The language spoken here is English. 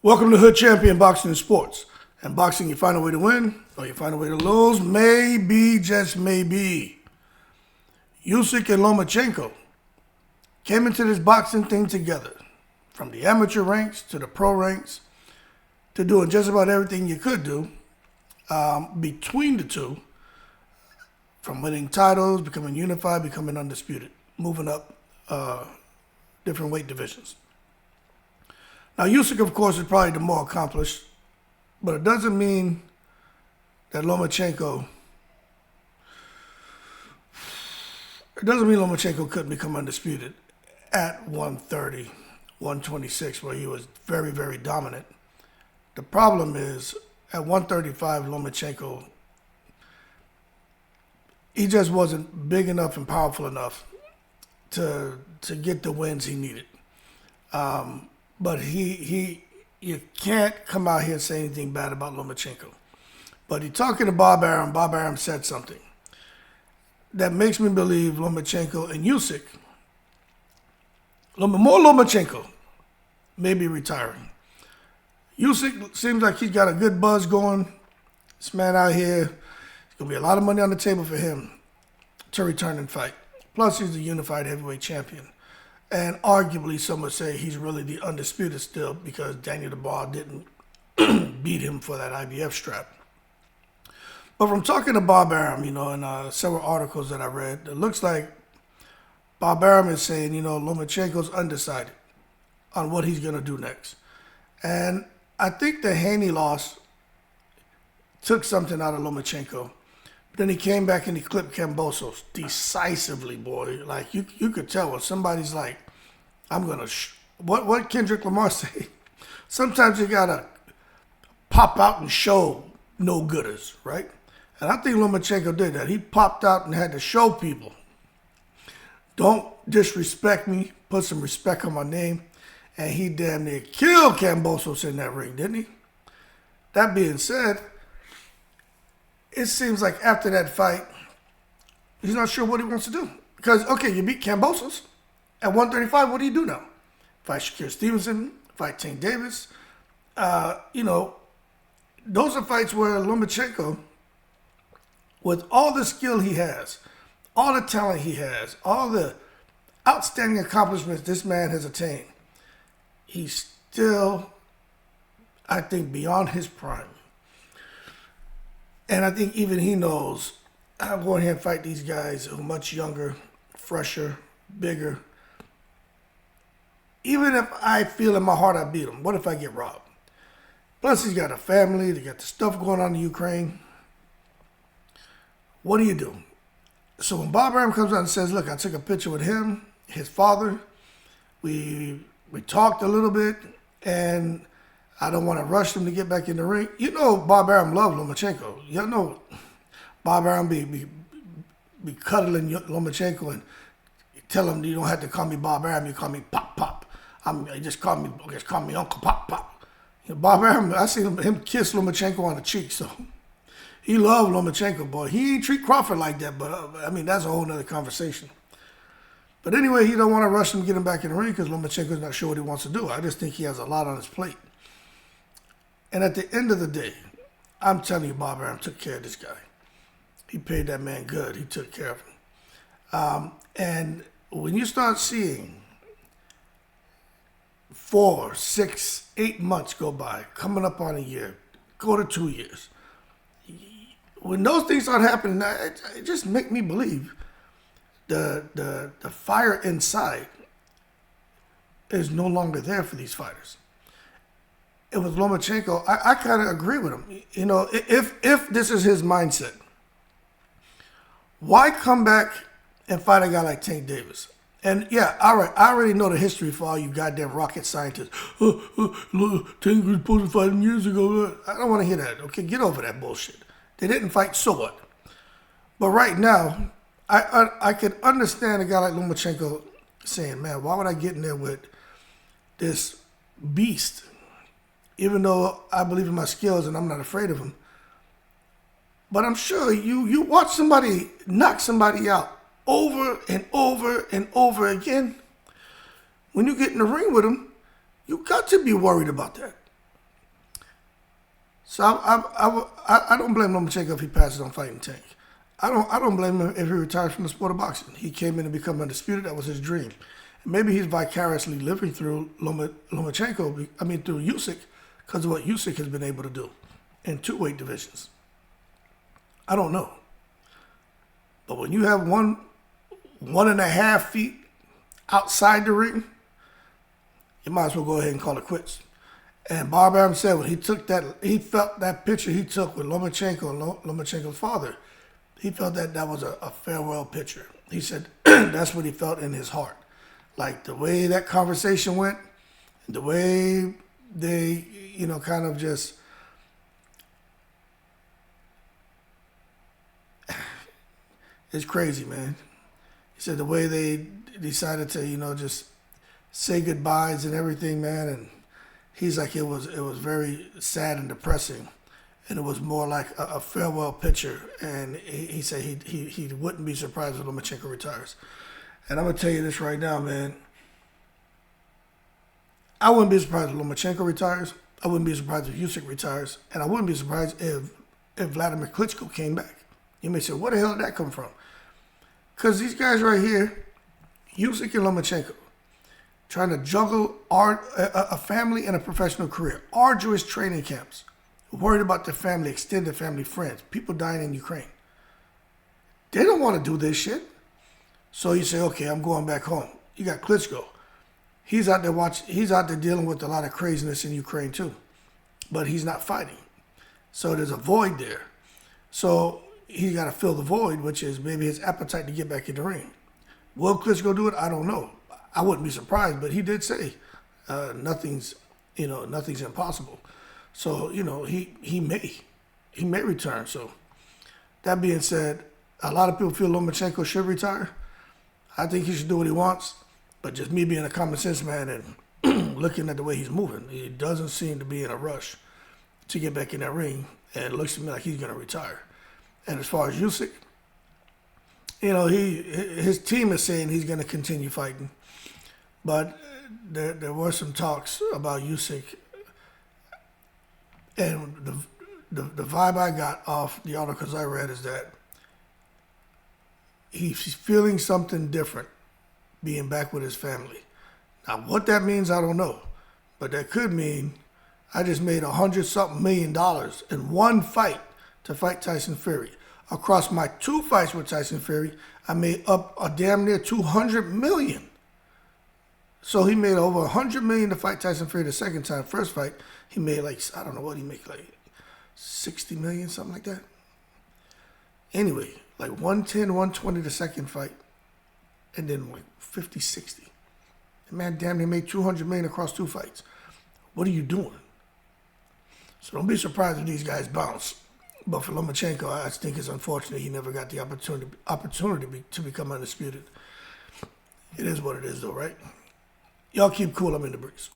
Welcome to Hood Champion Boxing and Sports. And boxing, you find a way to win, or you find a way to lose. Maybe, just maybe. Usyk and Lomachenko came into this boxing thing together. From the amateur ranks to the pro ranks, to doing just about everything you could do between the two. From winning titles, becoming unified, becoming undisputed. Moving up different weight divisions. Now, Usyk, of course, is probably the more accomplished, but it doesn't mean that Lomachenko couldn't become undisputed at 130, 126, where he was very, very dominant. The problem is, at 135, Lomachenko, he just wasn't big enough and powerful enough to get the wins he needed. But you can't come out here and say anything bad about Lomachenko. But he's talking to Bob Arum. Bob Arum said something that makes me believe Lomachenko and Usyk, more Lomachenko, may be retiring. Usyk seems like he's got a good buzz going. This man out here, there's going to be a lot of money on the table for him to return and fight. Plus, he's a unified heavyweight champion. And arguably, some would say he's really the undisputed still because Daniel DeBar didn't beat him for that IBF strap. But from talking to Bob Arum, in several articles that I read, it looks like Bob Arum is saying, Lomachenko's undecided on what he's going to do next. And I think the Haney loss took something out of Lomachenko. Then he came back and he clipped Kambosos decisively, boy. Like, you could tell when somebody's like, I'm going to... What Kendrick Lamar say? Sometimes you got to pop out and show no-gooders, right? And I think Lomachenko did that. He popped out and had to show people. Don't disrespect me. Put some respect on my name. And he damn near killed Kambosos in that ring, didn't he? That being said, it seems like after that fight, he's not sure what he wants to do. Because, okay, you beat Kambosos. At 135, what do you do now? Fight Shakur Stevenson, fight Tank Davis. Those are fights where Lomachenko, with all the skill he has, all the talent he has, all the outstanding accomplishments this man has attained, he's still, I think, beyond his prime. And I think even he knows, I'm going here and fight these guys who are much younger, fresher, bigger. Even if I feel in my heart I beat him, what if I get robbed? Plus, he's got a family, they got the stuff going on in Ukraine. What do? So when Bob Arum comes out and says, look, I took a picture with him, his father, we talked a little bit, and I don't want to rush him to get back in the ring. Bob Arum loved Lomachenko. Bob Arum be cuddling Lomachenko and tell him you don't have to call me Bob Arum, you call me Pop Pop. Just call me Uncle Pop Pop. Bob Arum, I seen him kiss Lomachenko on the cheek, so he loved Lomachenko, boy. He ain't treat Crawford like that, but that's a whole nother conversation. But anyway, he don't want to rush him to get him back in the ring because Lomachenko's not sure what he wants to do. I just think he has a lot on his plate. And at the end of the day, I'm telling you, Bob Arum took care of this guy. He paid that man good. He took care of him. And when you start seeing 4, 6, 8 months go by, coming up on a year, go to 2 years, when those things start happening, it just make me believe the fire inside is no longer there for these fighters. And with Lomachenko, I kind of agree with him. If this is his mindset, why come back and fight a guy like Tank Davis? And yeah, all right, I already know the history for all you goddamn rocket scientists. Tank was supposed to fight him years ago. I don't want to hear that. Okay, get over that bullshit. They didn't fight, so what? But right now, I could understand a guy like Lomachenko saying, man, why would I get in there with this beast? Even though I believe in my skills and I'm not afraid of him. But I'm sure you watch somebody knock somebody out over and over and over again. When you get in the ring with him, you got to be worried about that. So I don't blame Lomachenko if he passes on fighting Tank. I don't blame him if he retires from the sport of boxing. He came in to become undisputed. That was his dream. And maybe he's vicariously living through Lomachenko. I mean through Usyk, because of what Usyk has been able to do in two weight divisions. I don't know. But when you have 1.5 feet outside the ring, you might as well go ahead and call it quits. And Bob Arum said when he took that, he felt that picture he took with Lomachenko and Lomachenko's father, he felt that was a farewell picture. He said that's what he felt in his heart. Like the way that conversation went, the way they, kind of just, it's crazy, man. He said the way they decided to, just say goodbyes and everything, man, and he's like, it was very sad and depressing, and it was more like a farewell picture. And he said he wouldn't be surprised if Lomachenko retires. And I'm gonna tell you this right now, man. I wouldn't be surprised if Lomachenko retires. I wouldn't be surprised if Usyk retires, and I wouldn't be surprised if Vladimir Klitschko came back. You may say, where the hell did that come from? Because these guys right here, Usyk and Lomachenko, trying to juggle a family and a professional career. Arduous training camps. Worried about their family, extended family, friends. People dying in Ukraine. They don't want to do this shit. So you say, okay, I'm going back home. You got Klitschko. He's out there he's out there dealing with a lot of craziness in Ukraine too. But he's not fighting. So there's a void there. So he's got to fill the void, which is maybe his appetite to get back in the ring. Will Klitschko do it? I don't know. I wouldn't be surprised, but he did say nothing's impossible. So, he may return. So that being said, a lot of people feel Lomachenko should retire. I think he should do what he wants, but just me being a common sense man and looking at the way he's moving, he doesn't seem to be in a rush to get back in that ring, and it looks to me like he's going to retire. And as far as Usyk, his team is saying he's going to continue fighting. But there were some talks about Usyk, and the vibe I got off the articles I read is that he's feeling something different being back with his family. Now, what that means, I don't know. But that could mean I just made $100-something million in one fight to fight Tyson Fury. Across my 2 fights with Tyson Fury, I made up a damn near $200 million. So he made over $100 million to fight Tyson Fury the second time. First fight, he made I don't know what he made, like $60 million, something like that. Anyway, like 110, 120 the second fight, and then like 50, 60. The man damn near made $200 million across 2 fights. What are you doing? So don't be surprised if these guys bounce. But for Lomachenko, I think it's unfortunate he never got the opportunity to become undisputed. It is what it is, though, right? Y'all keep cool. I'm in the breeze.